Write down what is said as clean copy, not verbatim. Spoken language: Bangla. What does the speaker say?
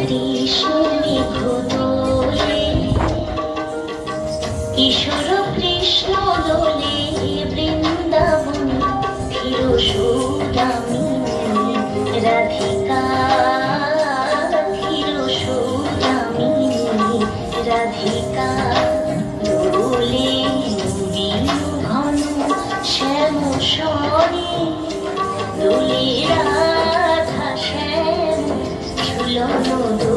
দেশের মেঘ দোলে, কিশোর কৃষ্ণ দোলে, বৃন্দাবন ক্ষীরসৌদামিনী রাধিকা, ক্ষীরসৌদামিনী রাধিকা। দোলে নবীন ঘন শ্যাম স্বরে, দোলে রাধা শ্যাম ঝুলন